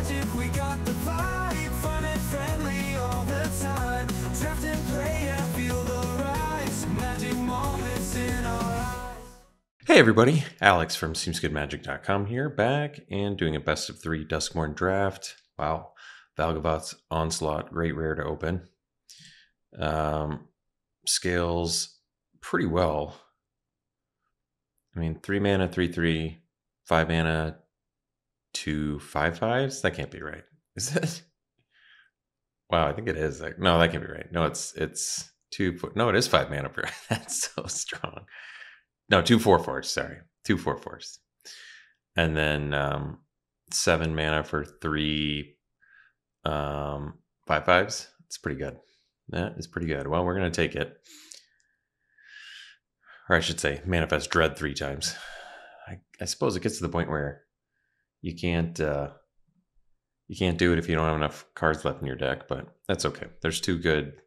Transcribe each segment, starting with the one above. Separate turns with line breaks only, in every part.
Magic, we got the vibe, fun and friendly all the time. Draft and play and feel the rise, magic moments in our eyes.
Hey everybody, Alex from SeemsGoodMagic.com here, back and doing a best of 3 Duskmourn draft. Wow, Valgavoth's Onslaught, great rare to open. Scales pretty well. I mean, 3 mana, 3/3, 5 mana, 2 5/5s? That can't be right. Is it? Wow, I think it is. No, that can't be right. No, it's 2. No, it is 5 mana per. That's so strong. No, 2 4/4s. Sorry, 2 4/4s, and then 7 mana for 3 5/5s. It's pretty good. That is pretty good. Well, we're gonna take it, or I should say, manifest dread 3 times. I suppose it gets to the point where you can't do it if you don't have enough cards left in your deck, but that's okay. There's 2 good,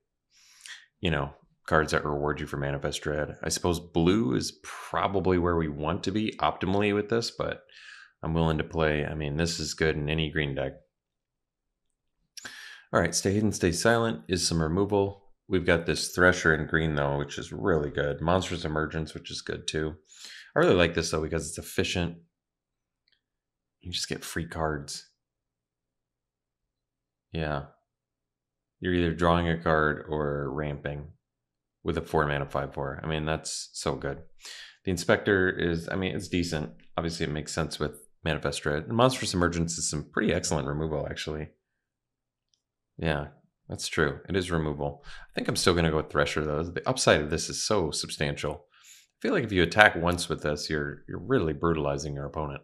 cards that reward you for manifest dread. I suppose blue is probably where we want to be optimally with this, but I'm willing to play. I mean, this is good in any green deck. All right, stay hidden, stay silent is some removal. We've got this Thresher in green though, which is really good. Monstrous Emergence, which is good too. I really like this though because it's efficient. You just get free cards. Yeah. You're either drawing a card or ramping with a 4 mana 5/4. I mean, that's so good. The Inspector is, I mean, it's decent. Obviously, it makes sense with Manifest Dread. And Monstrous Emergence is some pretty excellent removal, actually. Yeah, that's true. It is removal. I think I'm still going to go with Thresher, though. The upside of this is so substantial. I feel like if you attack once with this, you're really brutalizing your opponent.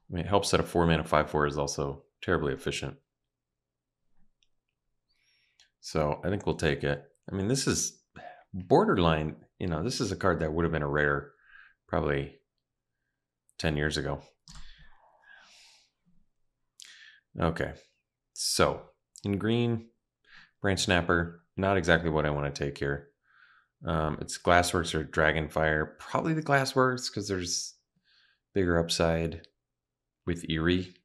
I mean, it helps that a 4 mana 5/4 is also terribly efficient. So I think we'll take it. I mean, this is borderline, this is a card that would have been a rare probably 10 years ago. Okay, so in green, Branch Snapper, not exactly what I want to take here. It's Glassworks or Dragonfire. Probably the Glassworks because there's bigger upside with Eerie.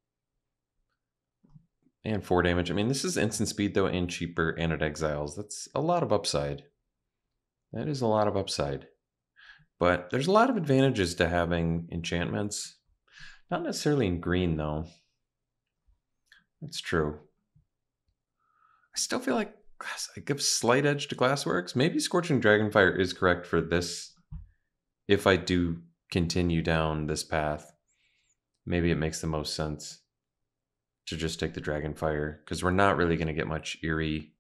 And 4 damage. I mean, this is instant speed, though, and cheaper, and it exiles. That's a lot of upside. That is a lot of upside. But there's a lot of advantages to having enchantments. Not necessarily in green, though. That's true. I still feel like I give slight edge to Glassworks. Maybe Scorching Dragonfire is correct for this. If I do continue down this path, maybe it makes the most sense to just take the Dragonfire, because we're not really going to get much Eerie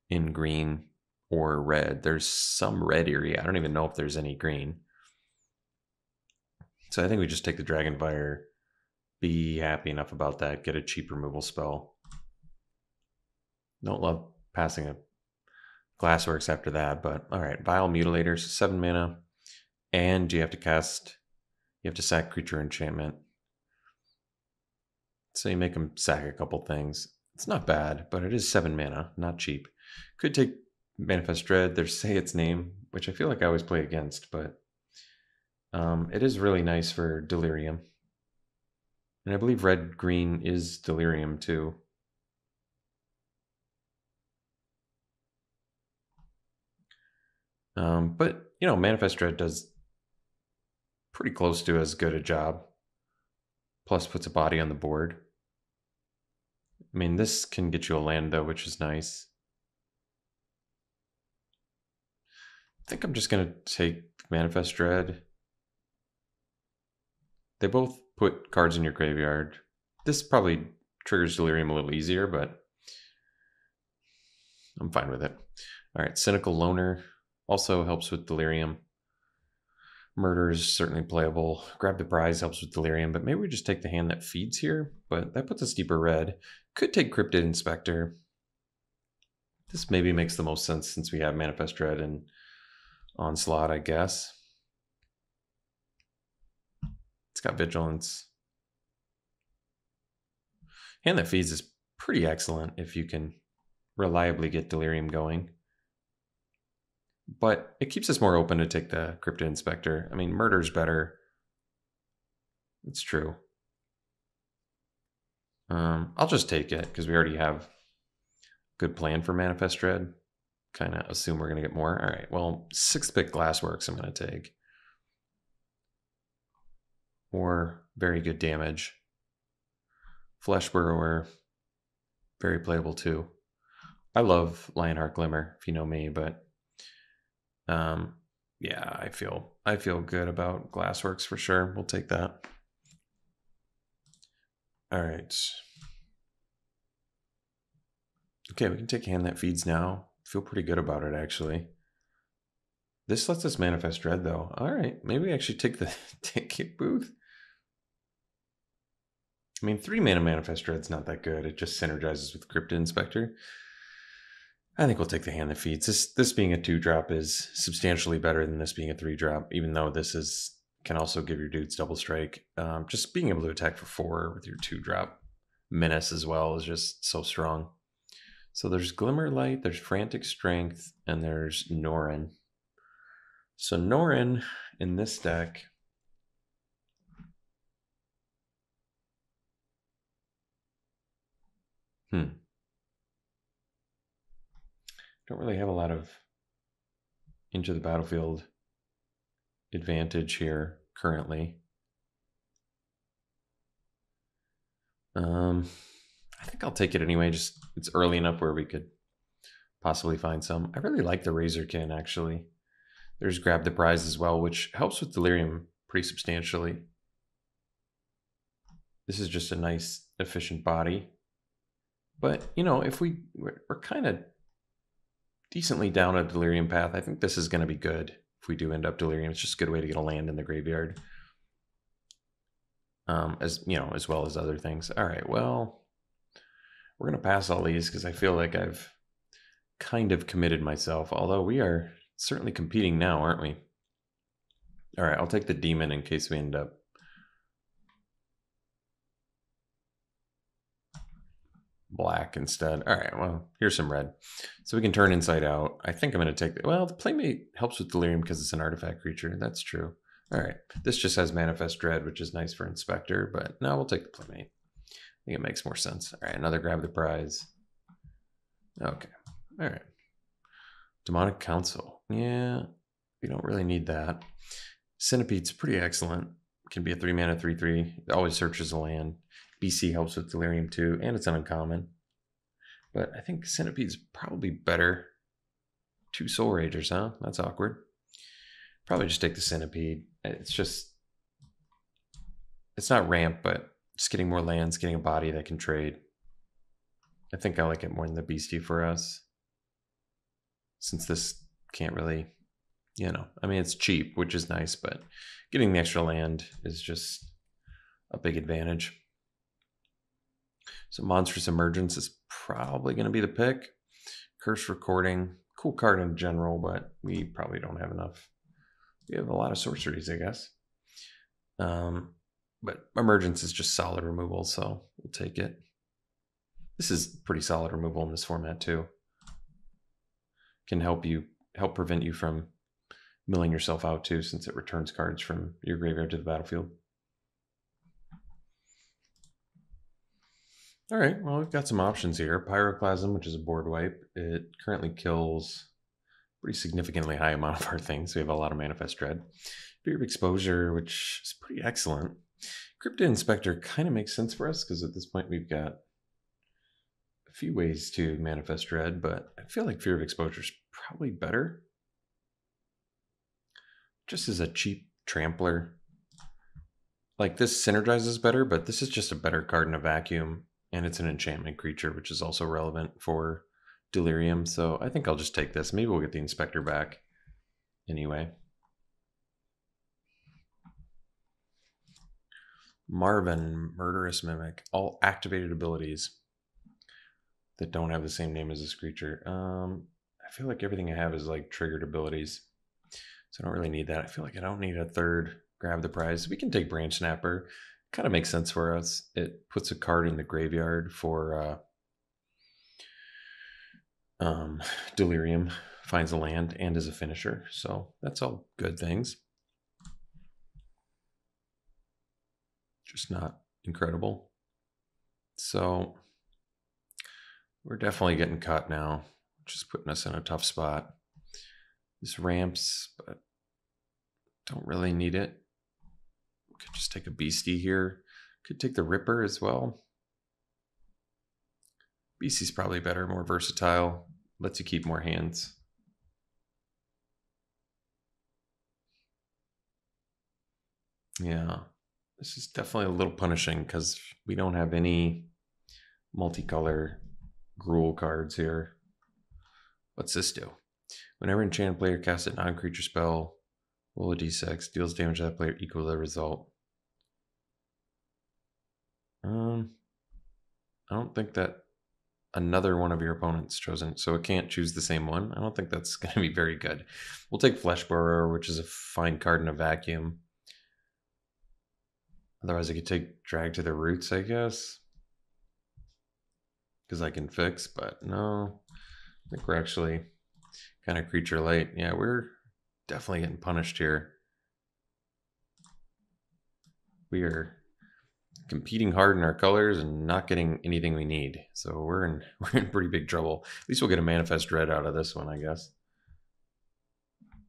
in green or red. There's some red Eerie. I don't even know if there's any green. So I think we just take the Dragonfire, be happy enough about that, get a cheap removal spell. Don't love passing a Glassworks after that, but all right. Vile Mutilator, 7 mana, and you have to sack creature enchantment. So you make them sack a couple things. It's not bad, but it is 7 mana, not cheap. Could take Manifest Dread. There's Say Its Name, which I feel like I always play against, but it is really nice for Delirium. And I believe red-green is Delirium too. But, Manifest Dread does pretty close to as good a job. Plus puts a body on the board. I mean, this can get you a land, though, which is nice. I think I'm just going to take Manifest Dread. They both put cards in your graveyard. This probably triggers Delirium a little easier, but I'm fine with it. All right, Cynical Loner also helps with Delirium. Murder is certainly playable. Grab the Prize helps with Delirium, but maybe we just take the hand that feeds here, but that puts us deeper red. Could take Cryptid Inspector. This maybe makes the most sense since we have Manifest Dread and Onslaught, I guess. It's got Vigilance. Hand that feeds is pretty excellent if you can reliably get Delirium going. But it keeps us more open to take the Cryptid Inspector. I mean, Murder's better. It's true. I'll just take it because we already have a good plan for Manifest Dread. Kind of assume we're going to get more. All right, well, 6th pick Glassworks I'm going to take. Or very good damage. Flesh Burrower, very playable too. I love Lionheart Glimmer, if you know me, but yeah, I feel good about Glassworks for sure. We'll take that. All right. Okay, we can take a hand that feeds now. Feel pretty good about it, actually. This lets us Manifest Dread, though. All right, maybe we actually take the ticket booth. I mean, 3 mana Manifest Dread's not that good. It just synergizes with Cryptid Inspector. I think we'll take the hand that feeds. This being a 2-drop is substantially better than this being a 3-drop, even though this can also give your dudes double strike. Just being able to attack for 4 with your 2-drop menace as well is just so strong. So there's Glimmer Light, there's Frantic Strength, and there's Norin. So Norin in this deck don't really have a lot of into the battlefield advantage here currently. I think I'll take it anyway. Just it's early enough where we could possibly find some. I really like the Razorkin, actually. There's Grab the Prize as well, which helps with Delirium pretty substantially. This is just a nice, efficient body. But, you know, if we're kind of decently down a Delirium path, I think this is going to be good if we do end up Delirium. It's just a good way to get a land in the graveyard. As you know, as well as other things. All right, well, we're going to pass all these because I feel like I've kind of committed myself, although we are certainly competing now, aren't we? All right, I'll take the demon in case we end up black instead. All right, well, here's some red. So we can turn inside out. I think I'm going to take, well, the Playmate helps with Delirium because it's an artifact creature. That's true. All right, this just has Manifest Dread, which is nice for Inspector, but no, we'll take the Playmate. I think it makes more sense. All right, another Grab the Prize. Okay, all right. Demonic Council. Yeah, we don't really need that. Centipede's pretty excellent. Can be a 3-mana 3/3. It always searches a land. BC helps with Delirium too, and it's an uncommon. But I think Centipede's probably better. 2 Soul Ragers, huh? That's awkward. Probably just take the Centipede. It's not ramp, but just getting more lands, getting a body that can trade. I think I like it more than the Beastie for us. Since this can't really, you know, I mean, it's cheap, which is nice, but getting the extra land is just a big advantage. So Monstrous Emergence is probably going to be the pick. Curse Recording, cool card in general, but we probably don't have enough. We have a lot of sorceries, I guess. But Emergence is just solid removal, so we'll take it. This is pretty solid removal in this format too. Can help prevent you from milling yourself out too, since it returns cards from your graveyard to the battlefield. All right, well, we've got some options here. Pyroclasm, which is a board wipe. It currently kills a pretty significantly high amount of our things. We have a lot of Manifest Dread. Fear of Exposure, which is pretty excellent. Cryptid Inspector kind of makes sense for us because at this point we've got a few ways to Manifest Dread, but I feel like Fear of Exposure is probably better. Just as a cheap trampler. Like this synergizes better, but this is just a better card in a vacuum. And it's an enchantment creature, which is also relevant for Delirium. So I think I'll just take this. Maybe we'll get the Inspector back anyway. Marvin, Murderous Mimic. All activated abilities that don't have the same name as this creature. I feel like everything I have is like triggered abilities. So I don't really need that. I feel like I don't need a third Grab the Prize. We can take Branch Snapper. Kind of makes sense for us. It puts a card in the graveyard for Delirium, finds a land, and is a finisher. So that's all good things. Just not incredible. So we're definitely getting cut now, which is putting us in a tough spot. This ramps, but don't really need it. Could just take a beastie here. Could take the Ripper as well. Beastie's probably better, more versatile. Lets you keep more hands. Yeah, this is definitely a little punishing because we don't have any multicolor Gruul cards here. What's this do? Whenever an enchanted player casts a non-creature spell, roll a d6, deals damage to that player equal to the result. I don't think that another one of your opponents chosen, so it can't choose the same one. I don't think that's going to be very good. We'll take Flesh Borer, which is a fine card in a vacuum. Otherwise, I could take Drag to the Roots, I guess, because I can fix, but no. I think we're actually kind of creature late. Yeah, we're definitely getting punished here. We are competing hard in our colors and not getting anything we need. So we're in pretty big trouble. At least we'll get a Manifest Dread out of this one, I guess.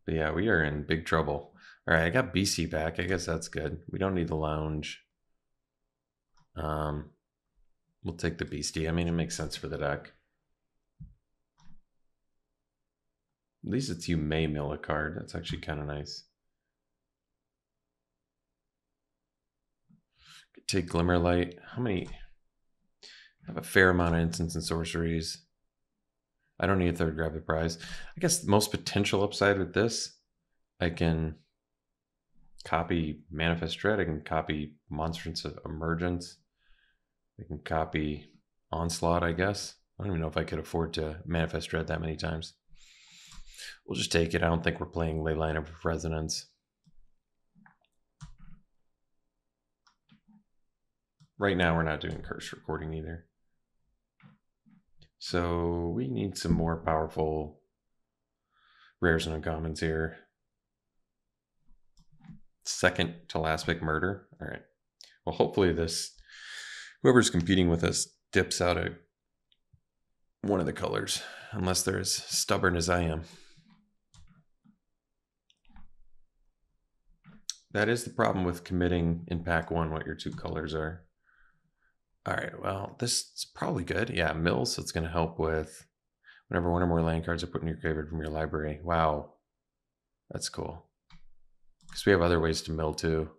But yeah, we are in big trouble. All right, I got BC back. I guess that's good. We don't need the Lounge. We'll take the Beastie. I mean, it makes sense for the deck. At least it's you may mill a card. That's actually kind of nice. Could take Glimmerlight. How many? I have a fair amount of instants and sorceries. I don't need a third Grab the Prize. I guess the most potential upside with this, I can copy Manifest Dread. I can copy Monstrance of Emergence. I can copy Onslaught, I guess. I don't even know if I could afford to Manifest Dread that many times. We'll just take it. I don't think we're playing Leyline of Resonance. Right now, we're not doing Curse Recording either. So we need some more powerful rares and uncommons here. Second to last pick Murder. All right. Well, hopefully whoever's competing with us dips out of one of the colors, unless they're as stubborn as I am. That is the problem with committing in pack one what your two colors are. All right, well, this is probably good. Yeah, mill, so it's going to help with whenever one or more land cards are put in your graveyard from your library. Wow, that's cool. Because we have other ways to mill too.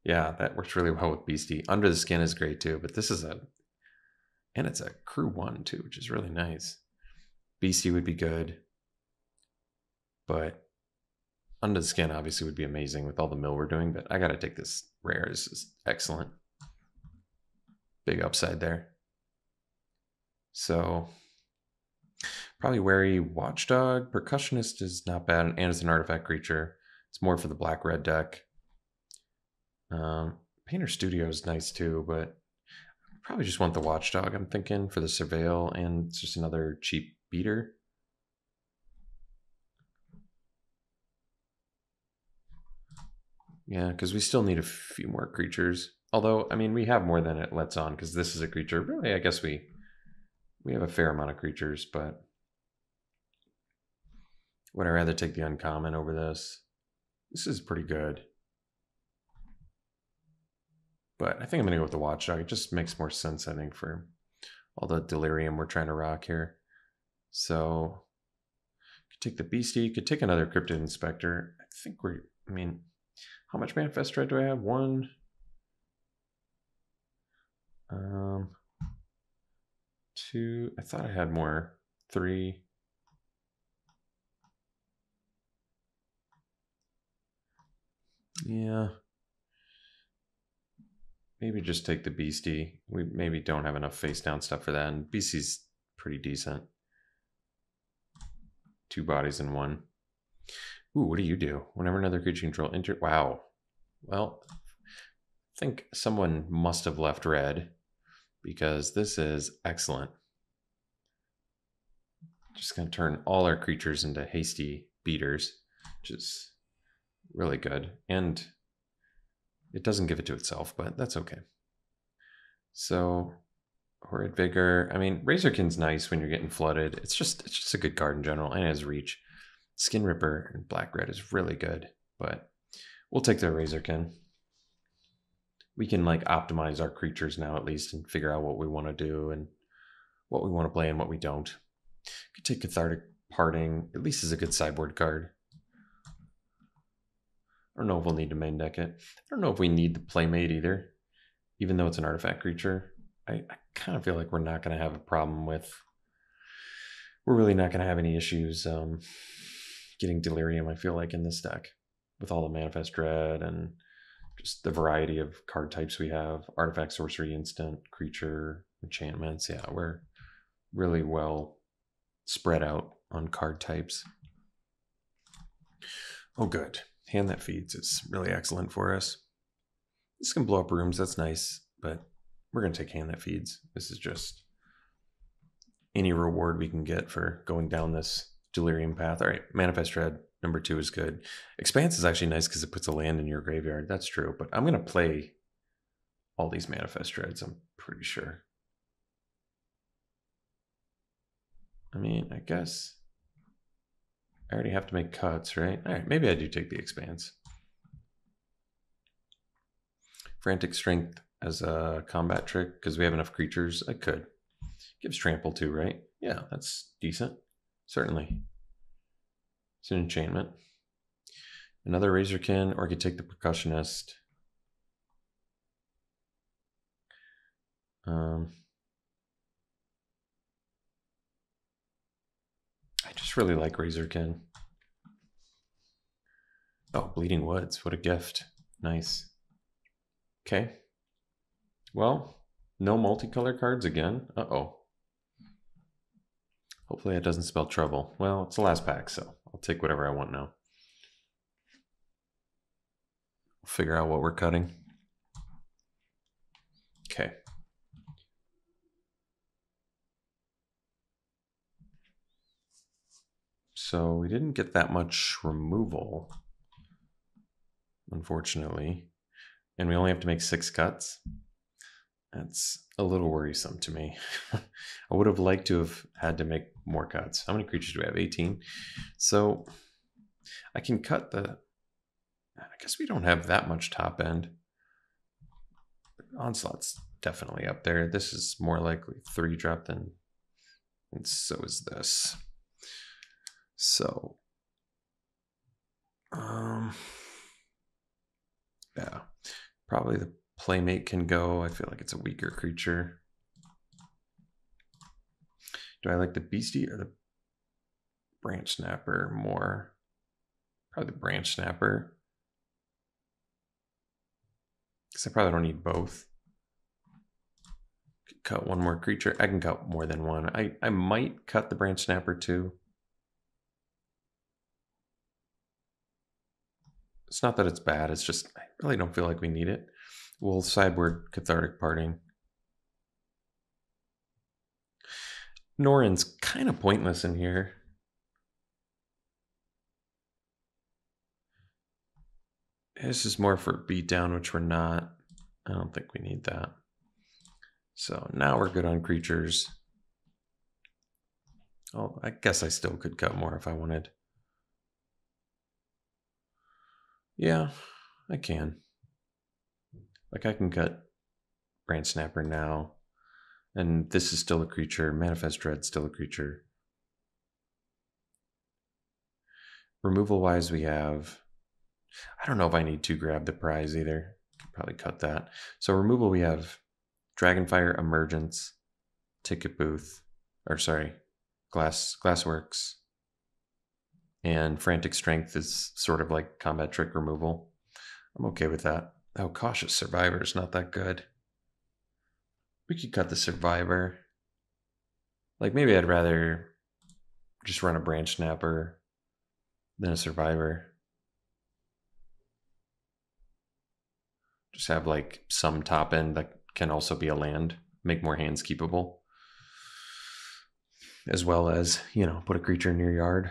Yeah, that works really well with Beastie. Under the Skin is great too, but this is and it's a crew one too, which is really nice. Beastie would be good, but Under the Skin obviously would be amazing with all the mill we're doing, but I got to take this rare. This is excellent. Big upside there. So probably wary Watchdog. Percussionist is not bad, and it's an artifact creature. It's more for the black-red deck. Painter Studio is nice too, but I probably just want the Watchdog, I'm thinking, for the Surveil, and it's just another cheap beater. Yeah, because we still need a few more creatures. Although, I mean, we have more than it lets on, because this is a creature. Really, I guess we have a fair amount of creatures, but would I rather take the uncommon over this? This is pretty good. But I think I'm going to go with the Watchdog. It just makes more sense, I think, for all the Delirium we're trying to rock here. So, could take the Beastie. Could take another Cryptid Inspector. I mean, how much Manifest Dread do I have? 1. 2. I thought I had more. 3. Yeah. Maybe just take the Beastie. We maybe don't have enough face down stuff for that. And Beastie's pretty decent. 2 bodies in 1. Ooh, what do you do? Whenever another creature you control enter. Wow. Well, I think someone must have left red, because this is excellent. Just going to turn all our creatures into hasty beaters, which is really good. And it doesn't give it to itself, but that's okay. So Horrid Vigor. I mean, Razorkin's nice when you're getting flooded. It's just a good card in general, and it has reach. Skin Ripper and Black Red is really good, but we'll take the Razorkin. We can like optimize our creatures now at least and figure out what we want to do and what we want to play and what we don't. Could take Cathartic Parting, at least as a good sideboard card. I don't know if we'll need to main deck it. I don't know if we need the Playmate either, even though it's an artifact creature. I kind of feel like we're not going to have a problem with, we're really not going to have any issues getting Delirium, I feel like, in this deck with all the Manifest Dread and just the variety of card types we have. Artifact, sorcery, instant, creature, enchantments. Yeah, we're really well spread out on card types. Oh, good. Hand That Feeds is really excellent for us. This can blow up rooms. That's nice, but we're going to take Hand That Feeds. This is just any reward we can get for going down this Delirium path. All right, Manifest Dread, number 2 is good. Expanse is actually nice because it puts a land in your graveyard. That's true, but I'm going to play all these Manifest Dreads, I'm pretty sure. I mean, I guess I already have to make cuts, right? All right, maybe I do take the Expanse. Frantic Strength as a combat trick because we have enough creatures. I could. Gives Trample too, right? Yeah, that's decent. Certainly. It's an enchantment. Another Razorkin, or I could take the Percussionist. I just really like Razorkin. Oh, Bleeding Woods. What a gift. Nice. Okay. Well, no multicolor cards again. Uh-oh. Hopefully that doesn't spell trouble. Well, it's the last pack, so I'll take whatever I want now. We'll figure out what we're cutting. Okay. So we didn't get that much removal, unfortunately. And we only have to make 6 cuts. That's a little worrisome to me. I would have liked to have had to make more cuts. How many creatures do we have? 18. So I can cut the... I guess we don't have that much top end. Onslaught's definitely up there. This is more likely 3-drop than... And so is this. So... yeah. Probably the Playmate can go. I feel like it's a weaker creature. Do I like the Beastie or the Branch Snapper more? Probably the Branch Snapper. Because I probably don't need both. Could cut one more creature. I can cut more than one. I might cut the Branch Snapper too. It's not that it's bad. It's just I really don't feel like we need it. We'll sideboard Cathartic Parting. Norin's kind of pointless in here. This is more for beatdown, which we're not. I don't think we need that. So now we're good on creatures. Oh, I guess I still could cut more if I wanted. Yeah, I can. Like I can cut Branch Snapper now. And this is still a creature. Manifest Dread still a creature. Removal wise, we have... I don't know if I need to grab the prize either. Could probably cut that. So removal, we have Dragonfire, Emergence, Ticket Booth, or sorry, Glassworks, and Frantic Strength is sort of like combat trick removal. I'm okay with that. Oh, Cautious Survivor is not that good. We could cut the Survivor. Like maybe I'd rather just run a Branch Snapper than a Survivor. Just have like some top end that can also be a land, make more hands keepable. As well as, you know, put a creature in your yard.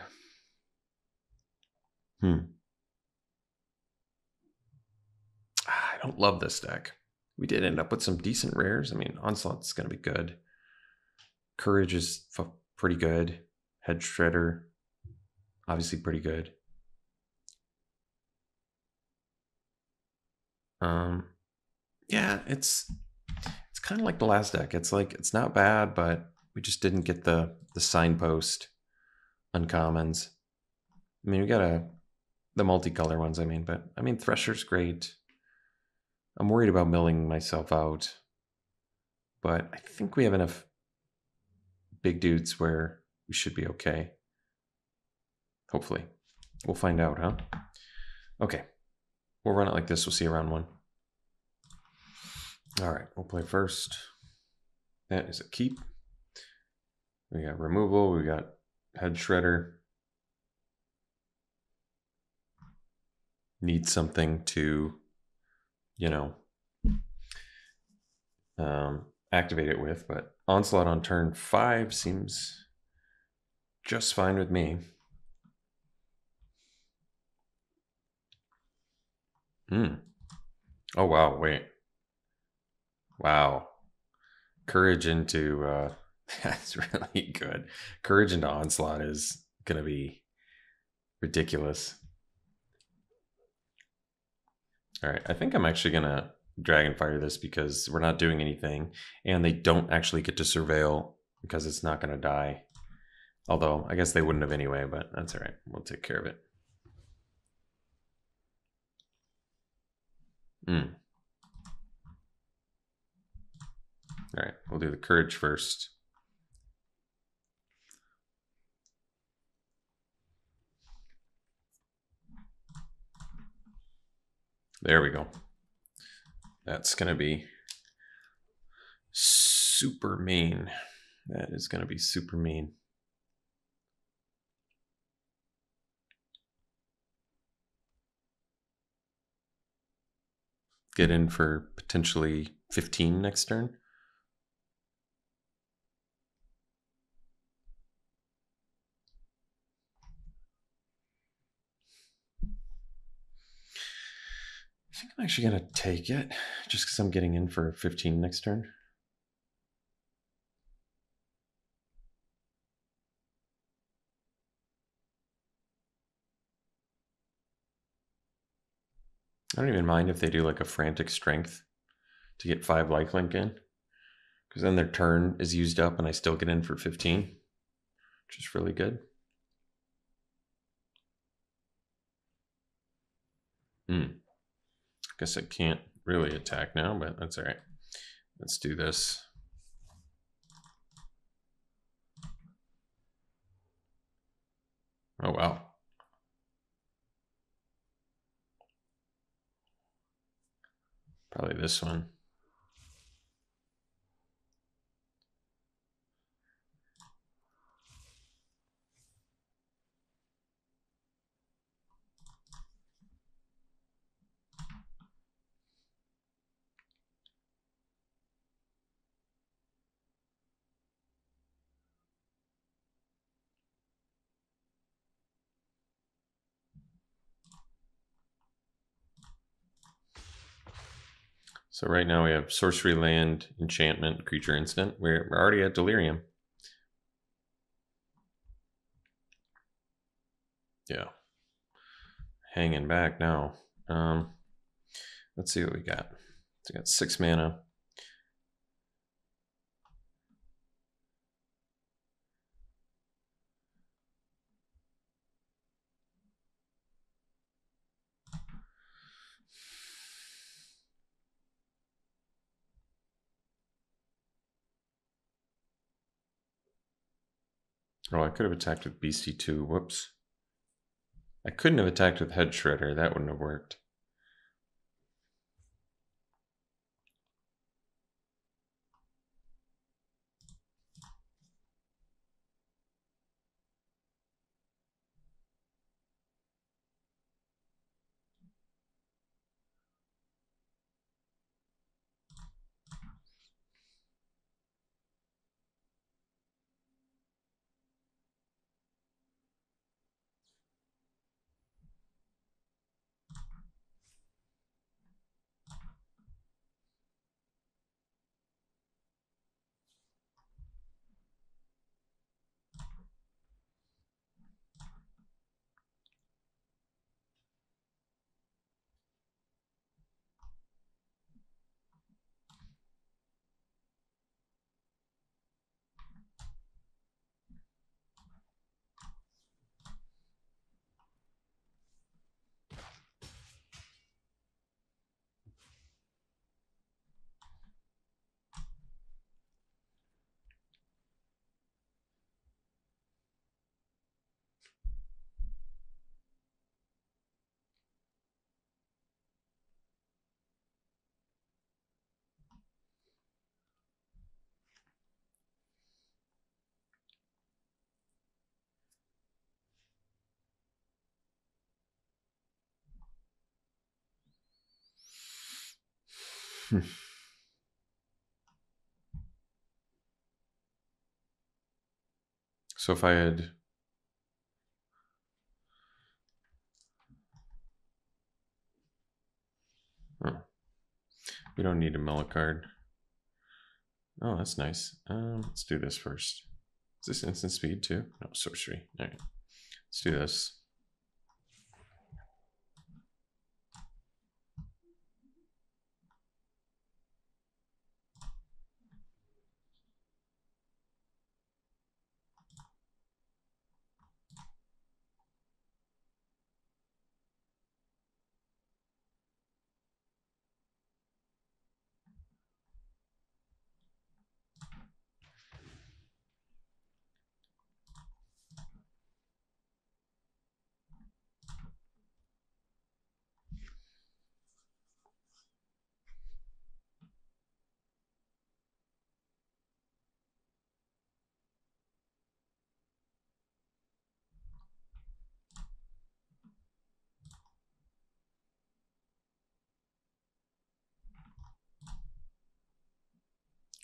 I don't love this deck. We did end up with some decent rares. I mean, Onslaught's going to be good. Courage is pretty good. Head Shredder, obviously pretty good. Yeah, it's kind of like the last deck. It's like it's not bad, but we just didn't get the signpost uncommons. I mean, we got the multicolor ones. I mean, but I mean, Thresher's great. I'm worried about milling myself out, but I think we have enough big dudes where we should be okay. Hopefully, we'll find out, huh? Okay, we'll run it like this. We'll see round one. All right, we'll play first. That is a keep. We got removal. We got head shredder. Need something to, you know, activate it with, but onslaught on turn 5 seems just fine with me. Oh wow, wait. Wow. Courage into that's really good. Courage into onslaught is gonna be ridiculous. All right, I think I'm actually gonna Dragonfire this because we're not doing anything, and they don't actually get to surveil because it's not gonna die. Although I guess they wouldn't have anyway, but that's all right. We'll take care of it. All right, we'll do the courage first. There we go. That's gonna be super mean. That is gonna be super mean. Get in for potentially 15 next turn. I think I'm actually going to take it just because I'm getting in for 15 next turn. I don't even mind if they do like a frantic strength to get 5 lifelink in, because then their turn is used up and I still get in for 15, which is really good. Guess I can't really attack now, but that's all right. Let's do this. Oh, wow. Probably this one. So right now we have sorcery, land, enchantment, creature, instant. We're already at Delirium. Yeah. Hanging back now. Let's see what we got. So we got 6 mana. Oh, I could have attacked with Beastie too. Whoops. I couldn't have attacked with Head Shredder. That wouldn't have worked. So if I had... Oh, we don't need a mill a card. Oh, that's nice. Let's do this first. Is this instant speed too? No, sorcery. All right, let's do this.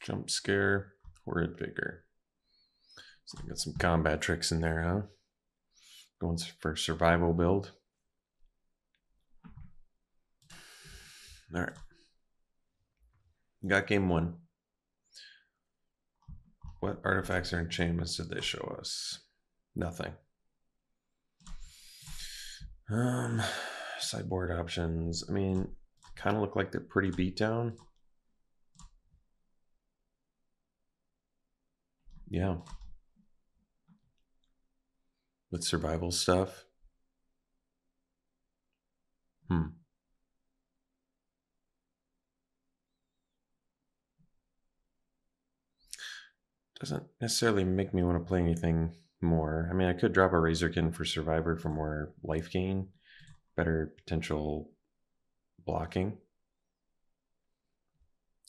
Jump scare, horrid vigor. So I got some combat tricks in there, huh? Going for survival build. All right. Got game one. What artifacts or enchantments did they show us? Nothing. Sideboard options. I mean, kind of look like they're pretty beat down. Yeah. With survival stuff. Doesn't necessarily make me want to play anything more. I mean, I could drop a Razorkin for Survivor for more life gain, better potential blocking.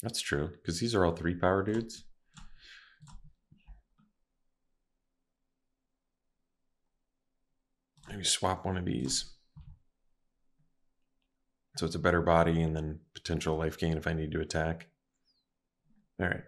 That's true, because these are all 3-power dudes. Maybe swap one of these. So it's a better body and then potential life gain if I need to attack. All right.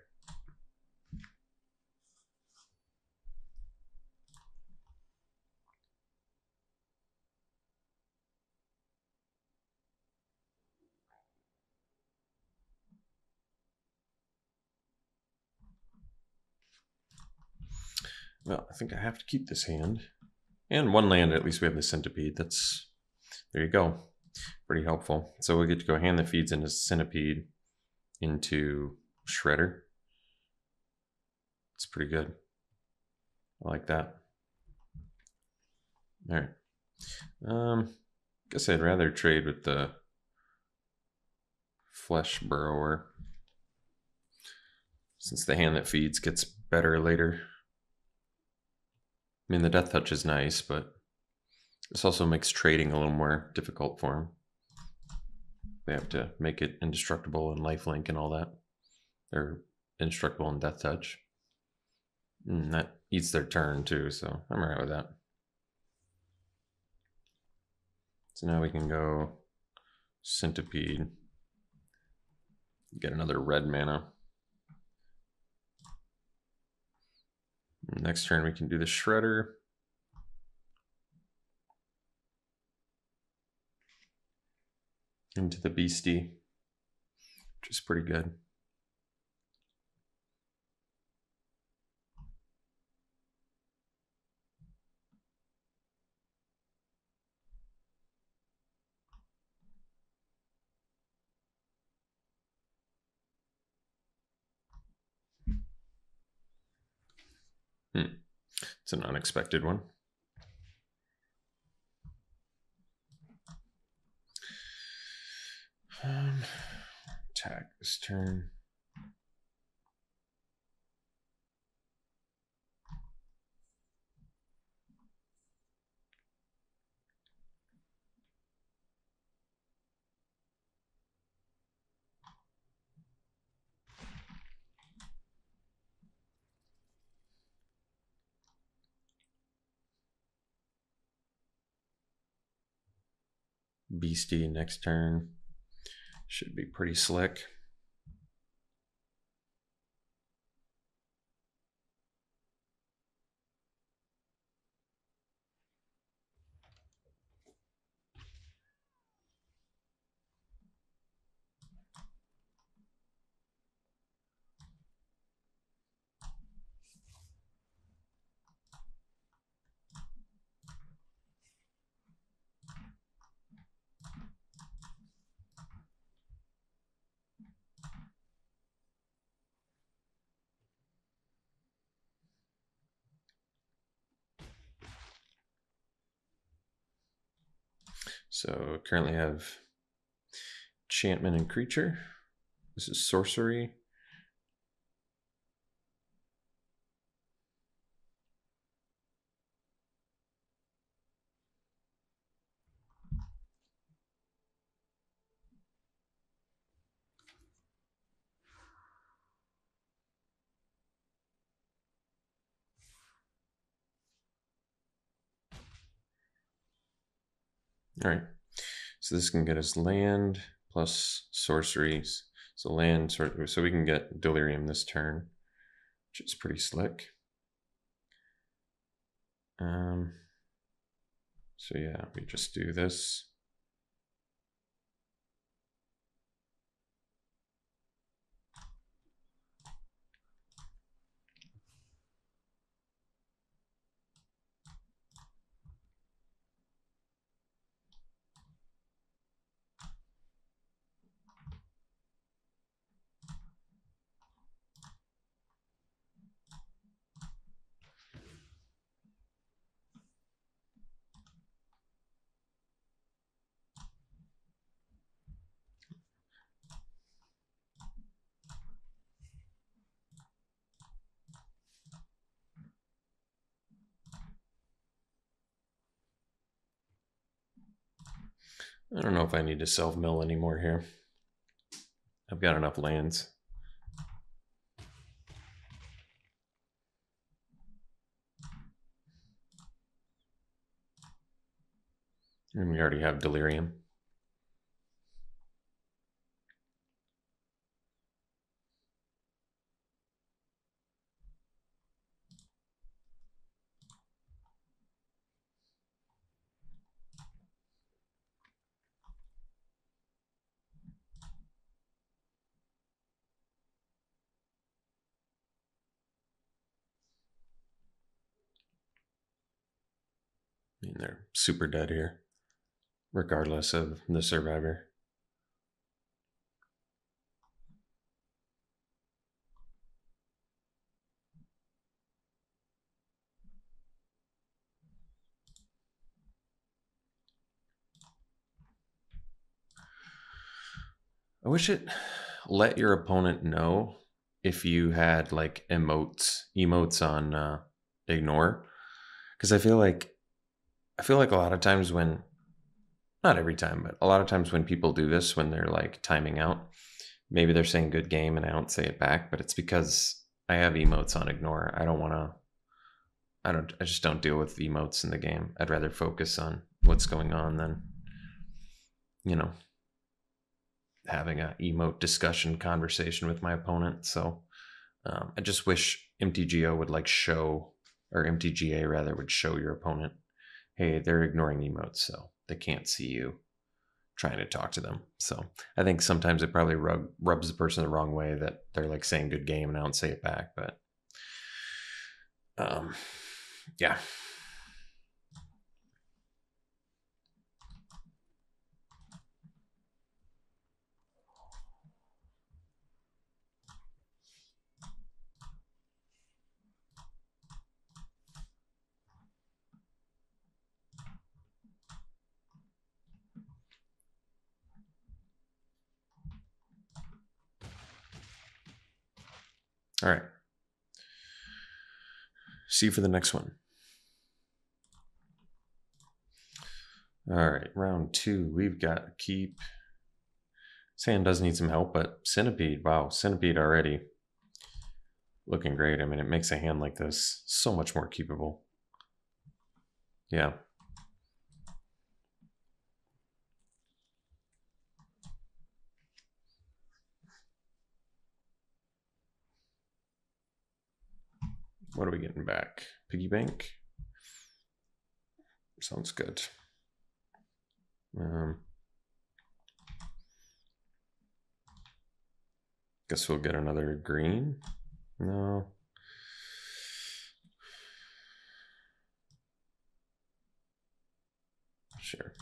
Well, I think I have to keep this hand. And one land, at least we have the Centipede. That's, there you go. Pretty helpful. So we get to go hand that feeds into Centipede into Shredder. It's pretty good. I like that. All right. Guess I'd rather trade with the Flesh Burrower, since the hand that feeds gets better later. I mean, the Death Touch is nice, but this also makes trading a little more difficult for him. They have to make it indestructible and lifelink and all that. They're indestructible and Death Touch. And that eats their turn too, so I'm alright with that. So now we can go Centipede. Get another red mana. Next turn we can do the Shredder. Into the Beastie, which is pretty good. It's an unexpected one. Attack this turn. Beastie next turn. Should be pretty slick. So currently have enchantment and creature. This is sorcery. All right, so this can get us land plus sorceries. So land, so we can get Delirium this turn, which is pretty slick. So yeah, we just do this. I don't know if I need to self-mill anymore here. I've got enough lands. And we already have Delirium. I mean, they're super dead here, regardless of the survivor. I wish it let your opponent know if you had like emotes on ignore, because I feel like a lot of times when, not every time, but a lot of times when people do this, when they're like timing out, maybe they're saying good game and I don't say it back, but it's because I have emotes on ignore. I just don't deal with emotes in the game. I'd rather focus on what's going on than, you know, having a emote discussion conversation with my opponent. So I just wish MTGO would like show, or MTGA rather, would show your opponent, hey, they're ignoring emotes, so they can't see you trying to talk to them. So I think sometimes it probably rubs the person the wrong way that they're like saying good game and I don't say it back. But yeah. All right. See you for the next one. All right, round 2. We've got Keep. This hand does need some help, but Centipede. Wow, Centipede already looking great. I mean, it makes a hand like this so much more keepable. Yeah. What are we getting back? Piggy bank? Sounds good. Guess we'll get another green. No. Sure.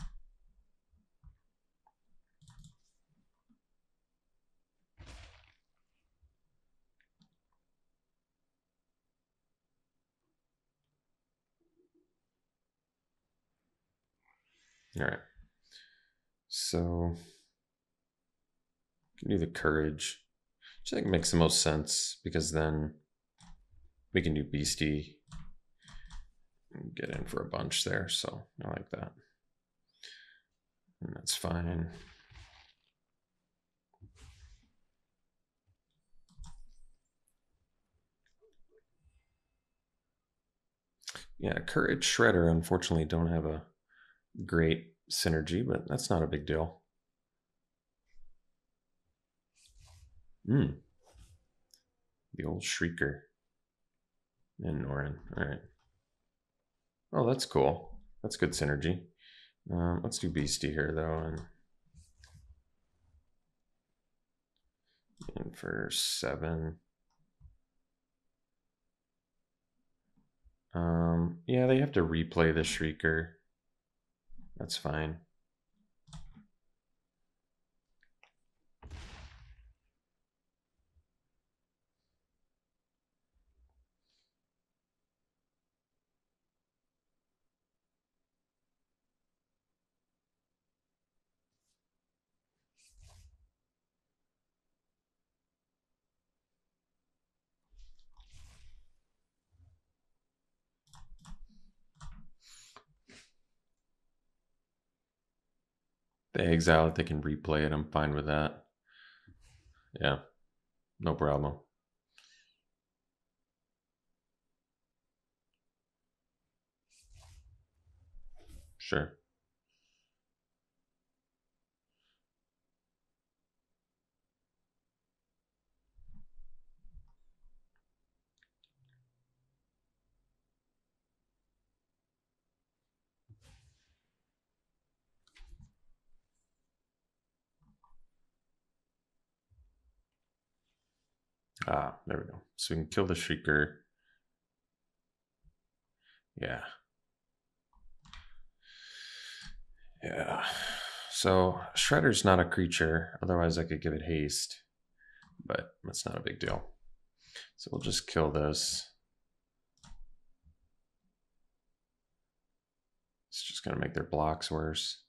All right. So can do the courage, which I think makes the most sense because then we can do beastie and get in for a bunch there. So I like that. And that's fine. Yeah, Courage Shredder unfortunately don't have a great synergy, but that's not a big deal. The old Shrieker and Norin. All right. Oh, that's cool. That's good synergy. Let's do Beastie here though, and for 7. Yeah, they have to replay the Shrieker. That's fine. They exile it, they can replay it. I'm fine with that. Yeah, no problem. Sure. Ah, there we go. So we can kill the Shrieker. Yeah. Yeah. So Shredder's not a creature, otherwise I could give it haste, but that's not a big deal. So we'll just kill this. It's just going to make their blocks worse.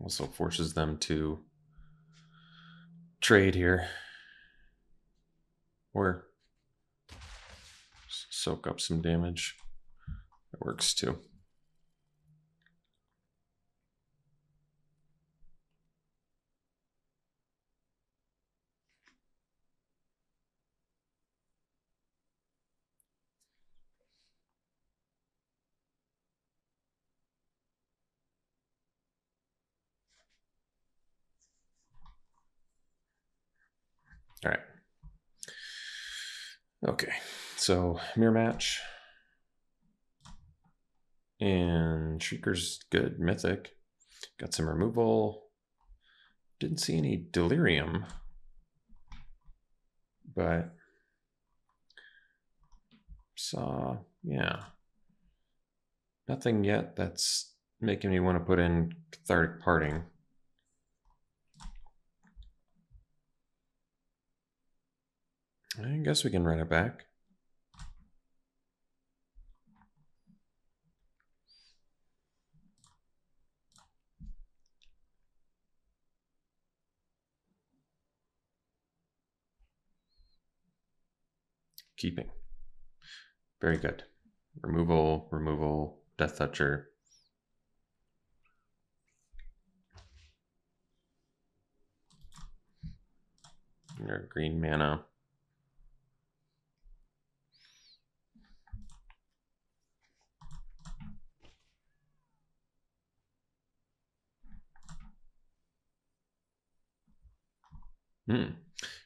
Also forces them to trade here. Or soak up some damage. That works too. All right. Okay, so mirror match. And Shrieker's good, mythic. Got some removal. Didn't see any delirium, but saw, yeah. Nothing yet that's making me want to put in Cathartic Parting. I guess we can run it back. Keeping. Very good. Removal, removal, Death Toucher. Your green mana.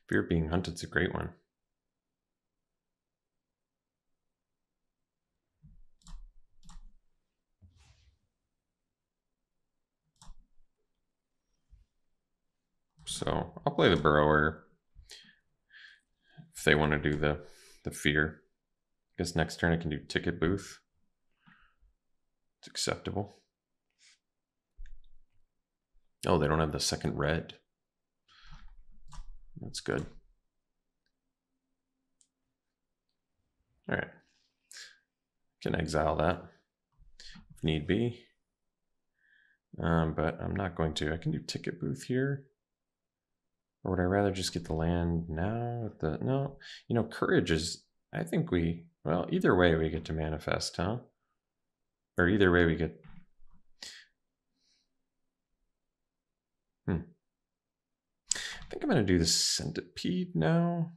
Fear of Being Hunted's a great one. So I'll play the Burrower if they want to do the fear. I guess next turn I can do Ticket Booth. It's acceptable. Oh, they don't have the second red. That's good. All right. Can exile that if need be. But I'm not going to. I can do ticket booth here. Or would I rather just get the land now? No, you know, courage is, I think well, either way we get to manifest, huh? Or either way we get, I think I'm going to do the centipede now.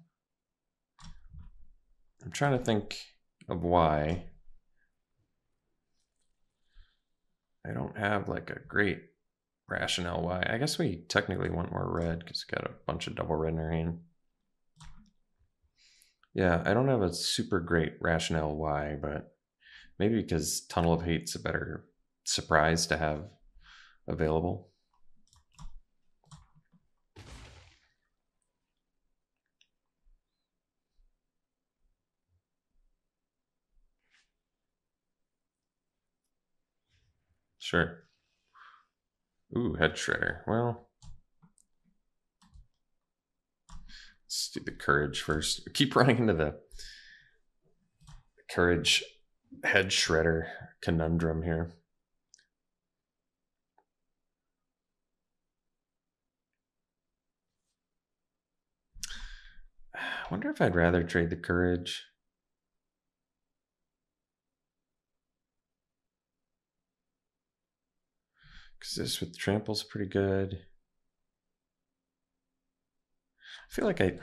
I'm trying to think of why I don't have like a great rationale why. I guess we technically want more red because we got a bunch of double red in our hand. Yeah, I don't have a super great rationale why, but maybe because Tunnel of Hate's a better surprise to have available. Sure. Ooh, Head Shredder. Well, let's do the Courage first. Keep running into the Courage Head Shredder conundrum here. I wonder if I'd rather trade the Courage. Because this with Trample's pretty good. I feel like I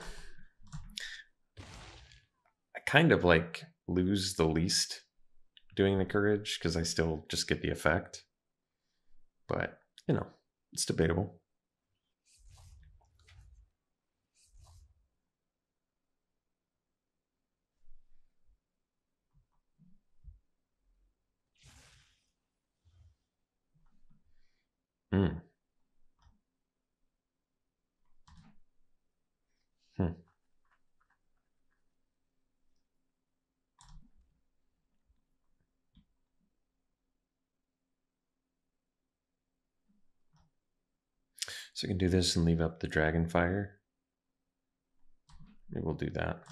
kind of like lose the least doing the Courage because I still just get the effect. But, you know, it's debatable. Hmm. So I can do this and leave up the Dragonfire. Maybe we'll do that.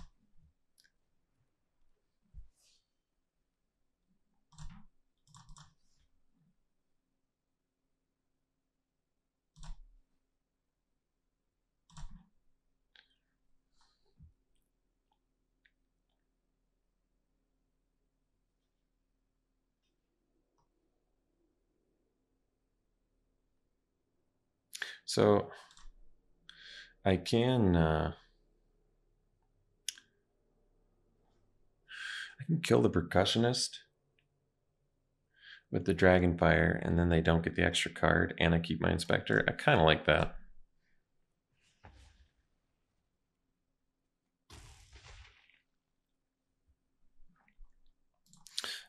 So I can kill the Percussionist with the Dragonfire, and then they don't get the extra card, and I keep my Inspector. I kind of like that.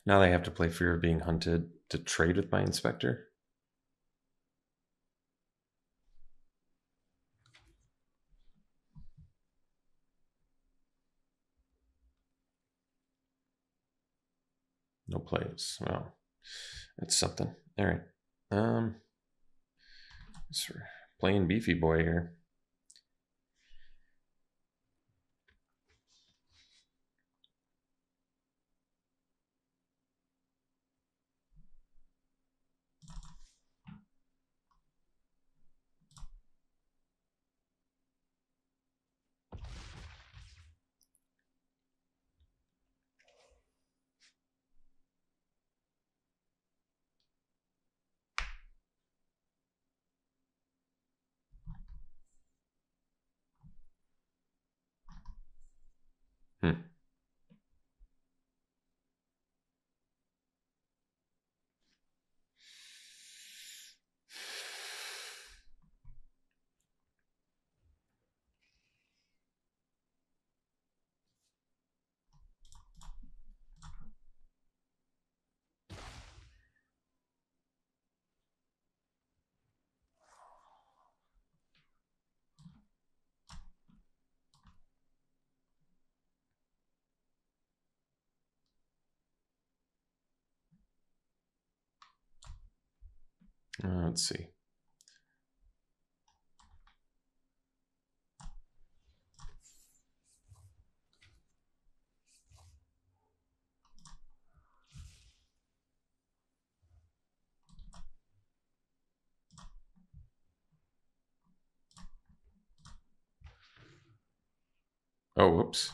Now they have to play Fear of Being Hunted to trade with my Inspector. No plays. Well, that's something. All right. So we're playing Beefy Boy here. Let's see. Oh, whoops.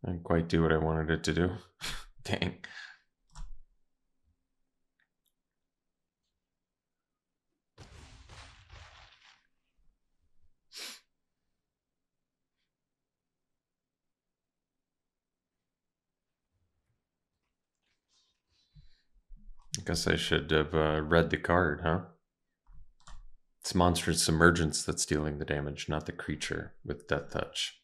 I didn't quite do what I wanted it to do. Dang. I guess I should have read the card, huh? It's Monstrous Submergence that's dealing the damage, not the creature with Death Touch.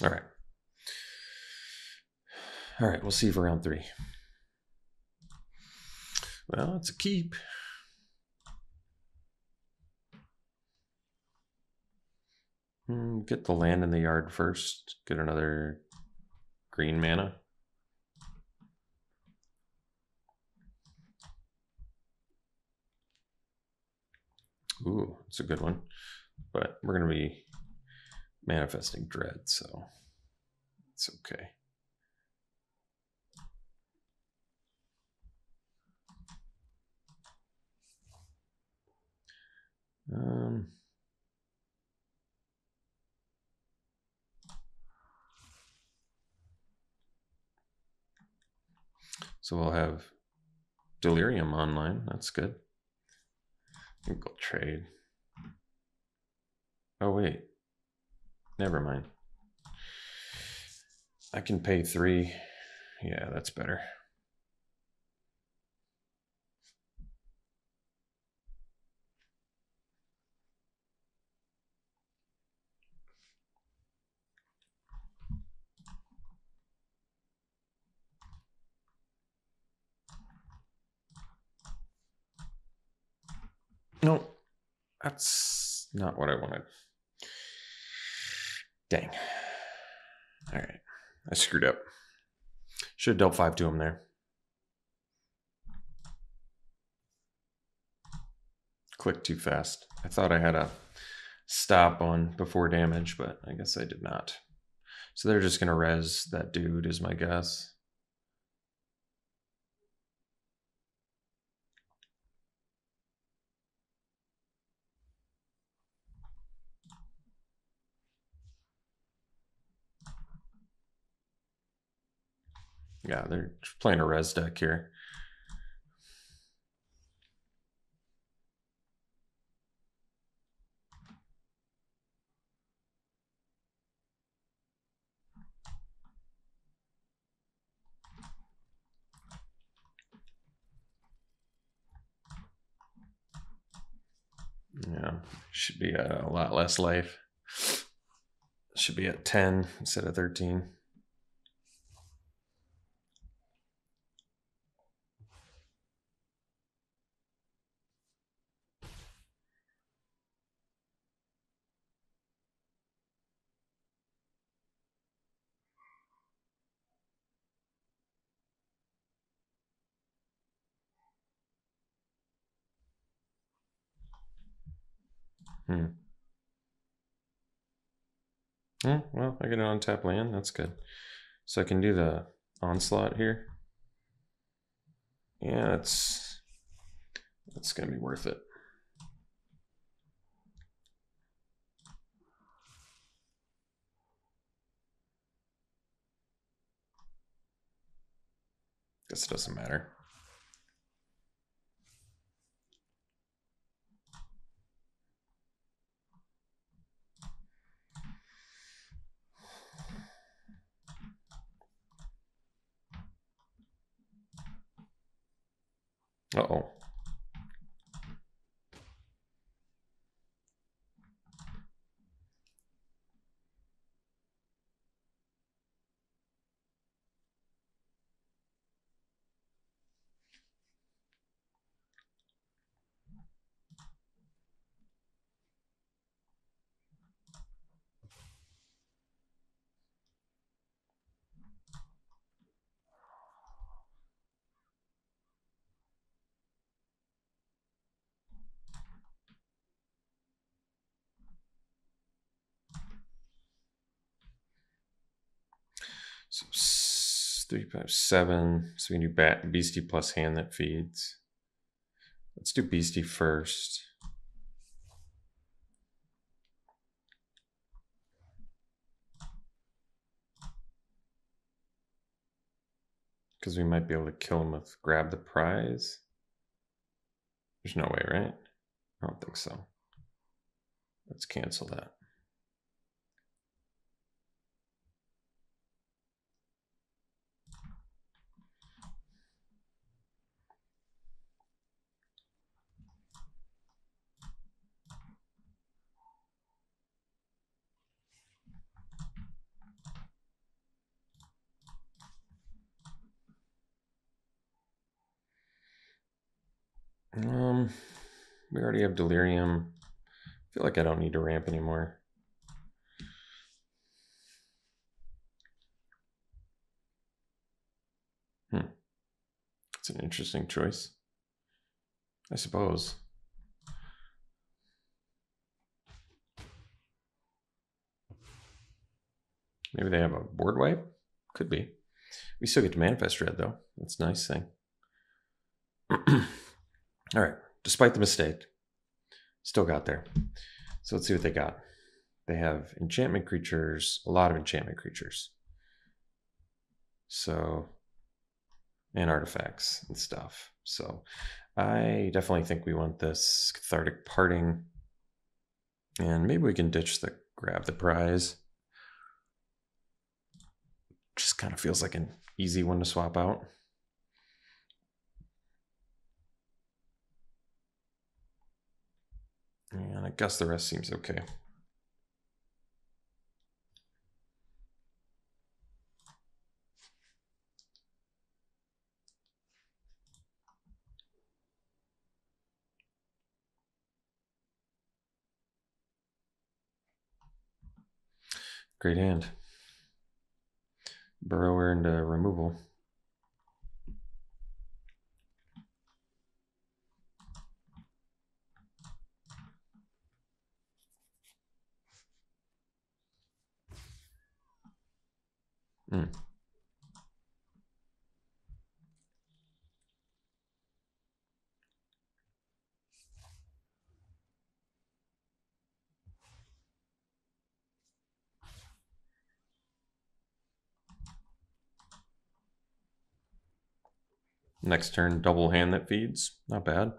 All right. All right, we'll see for round 3. Well, it's a keep. Get the land in the yard first. Get another green mana. Ooh, it's a good one. But we're going to be manifesting Dread, so it's okay. So we'll have Delirium online. That's good. I think we'll trade. Oh, wait. Never mind. I can pay 3. Yeah, that's better. No, that's not what I wanted. Dang. All right. I screwed up. Should have dealt 5 to him there. Clicked too fast. I thought I had a stop on before damage, but I guess I did not. So they're just going to res that dude is my guess. Yeah, they're playing a res deck here. Yeah, should be at a lot less life. Should be at 10 instead of 13. Oh, well, I get an untap land. That's good. So I can do the onslaught here. Yeah, it's going to be worth it. Guess it doesn't matter. Uh-oh. So It's 3, 5, 7. So we can do Beastie plus hand that feeds. Let's do Beastie first. Because we might be able to kill him with grab the prize. There's no way, right? I don't think so. Let's cancel that. We already have Delirium. I feel like I don't need to ramp anymore. It's an interesting choice, I suppose. Maybe they have a board wipe? Could be. We still get to manifest red, though. That's a nice thing. All right. Despite the mistake, still got there. So let's see what they got. They have enchantment creatures, a lot of enchantment creatures. So, and artifacts and stuff. So I definitely think we want this Cathartic Parting. And maybe we can ditch the grab the prize. Just kind of feels like an easy one to swap out. And I guess the rest seems okay. Great hand. Burrower into removal. Next turn, double hand that feeds. Not bad.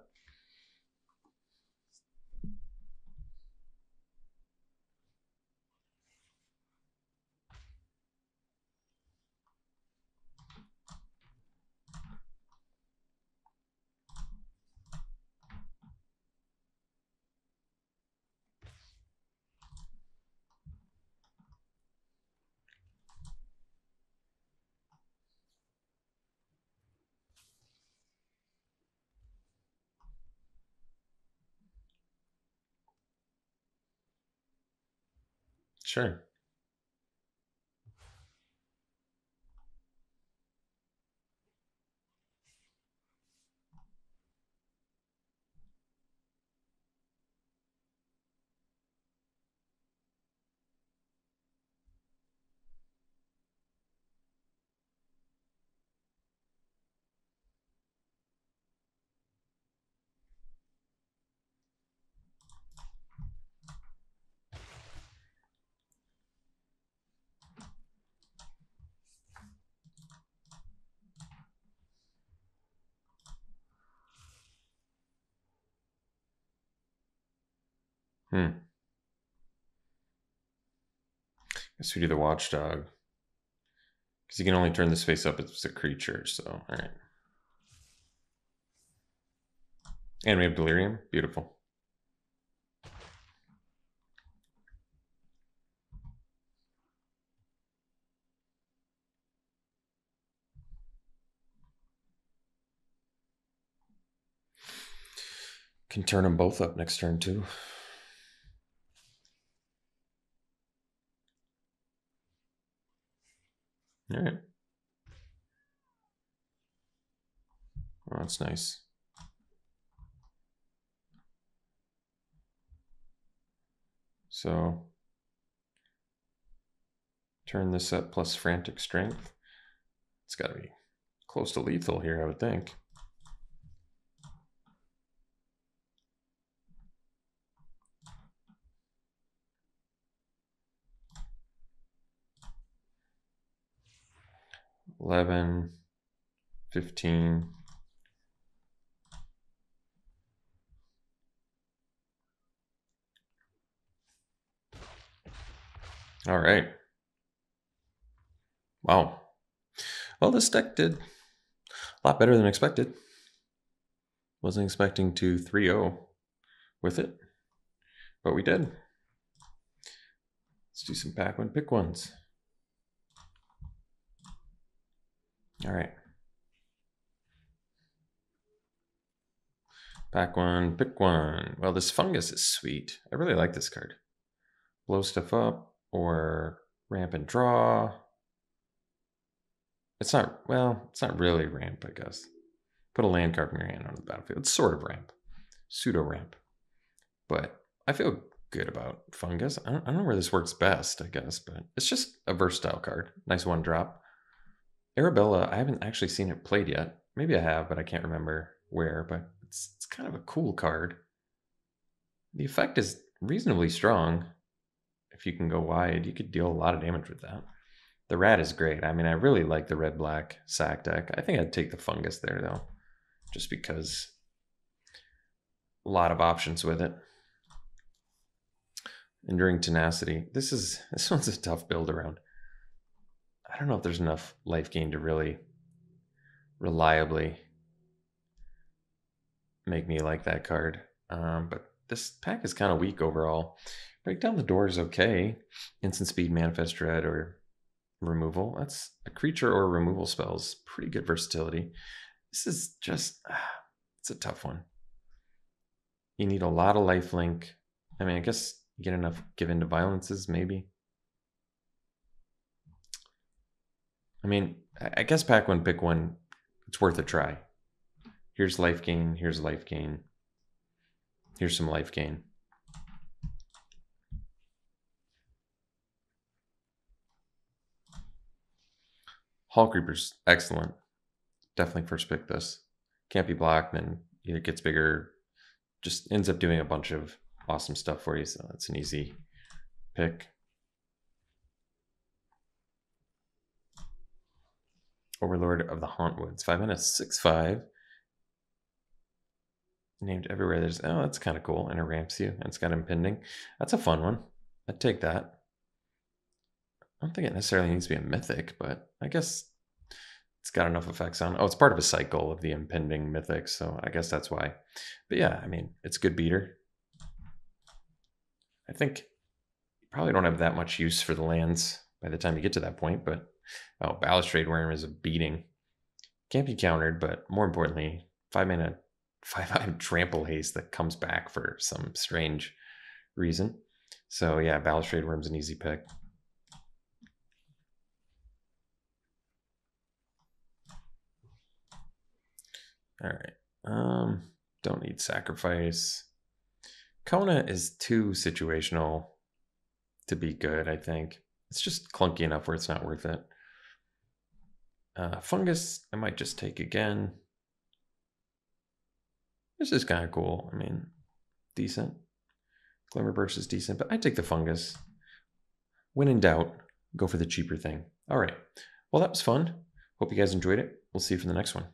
Sure. Guess we do the Watchdog. Because you can only turn this face up if it's a creature, so all right. And we have Delirium. Beautiful. Can turn them both up next turn too. All right. Oh, that's nice. So turn this up plus Frantic Strength. It's got to be close to lethal here, I would think. $11, $15. All right. Wow. Well, this deck did a lot better than expected. Wasn't expecting to 3-0 with it, but we did. Let's do some pack one, pick ones. All right. Pack one, pick one. Well, this fungus is sweet. I really like this card. Blow stuff up or ramp and draw. It's not, well, it's not really ramp, I guess. Put a land card in your hand on the battlefield. It's sort of ramp, pseudo ramp. But I feel good about fungus. I don't know where this works best, I guess, but it's just a versatile card. Nice one drop. Arabella, I haven't actually seen it played yet. Maybe I have, but I can't remember where, but it's kind of a cool card. The effect is reasonably strong. If you can go wide, you could deal a lot of damage with that. The rat is great. I mean, I really like the red-black sack deck. I think I'd take the fungus there, though, just because a lot of options with it. Enduring Tenacity. This one's a tough build around. I don't know if there's enough life gain to really reliably make me like that card. But this pack is kind of weak overall. Break Down the Door is okay. Instant Speed, Manifest Dread, or removal. That's a creature or removal spells. Pretty good versatility. This is just, it's a tough one. You need a lot of lifelink. I mean, I guess you get enough Give In to Violences, maybe. I mean, I guess pack one, pick one. It's worth a try. Here's life gain. Here's life gain. Here's some life gain. Hall Creeper's excellent. Definitely first pick this. Can't be blocked, then either gets bigger, just ends up doing a bunch of awesome stuff for you, so that's an easy pick. Overlord of the Hauntwoods. 5 mana, 6/5. Named everywhere. There's, oh, that's kind of cool. And it ramps you, and it's got impending. That's a fun one. I'd take that. I don't think it necessarily needs to be a mythic, but I guess it's got enough effects on. Oh, it's part of a cycle of the impending mythics, so I guess that's why. But yeah, I mean, it's a good beater. I think you probably don't have that much use for the lands by the time you get to that point, but oh, Balustrade Worm is a beating. Can't be countered, but more importantly, 5 mana, 5/5 trample haste that comes back for some strange reason. So yeah, Balustrade Worm's an easy pick. All right. Don't need Sacrifice. Kona is too situational to be good, I think. It's just clunky enough where it's not worth it. Fungus, I might just take again. This is kind of cool. I mean, decent. Glimmer Burst is decent, but I take the fungus. When in doubt, go for the cheaper thing. All right. Well, that was fun. Hope you guys enjoyed it. We'll see you for the next one.